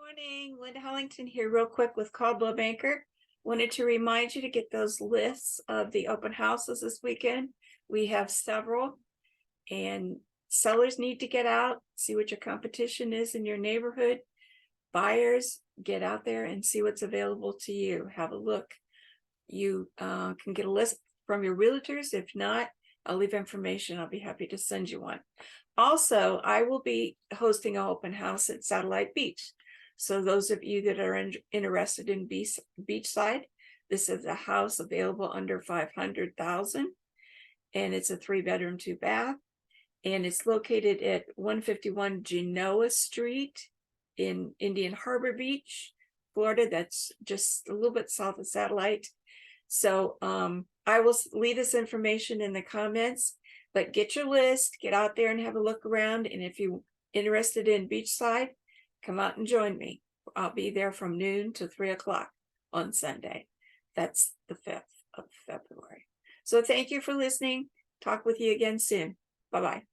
Morning, Linda Hollington here, real quick with Caldwell Banker. Wanted to remind you to get those lists of the open houses this weekend. We have several, and sellers need to get out, see what your competition is in your neighborhood. Buyers, get out there and see what's available to you. Have a look. You can get a list from your realtors. If not, I'll leave information. I'll be happy to send you one. Also, I will be hosting an open house at Satellite Beach. So those of you that are interested in beachside, this is a house available under 500,000, and it's a 3-bedroom, 2-bath, and it's located at 151 Genoa Street in Indian Harbour Beach, Florida. That's just a little bit south of Satellite. So I will leave this information in the comments, but get your list, get out there and have a look around. And if you're interested in beachside, come out and join me. I'll be there from noon to 3 o'clock on Sunday. That's the 5th of February. So thank you for listening. Talk with you again soon. Bye-bye.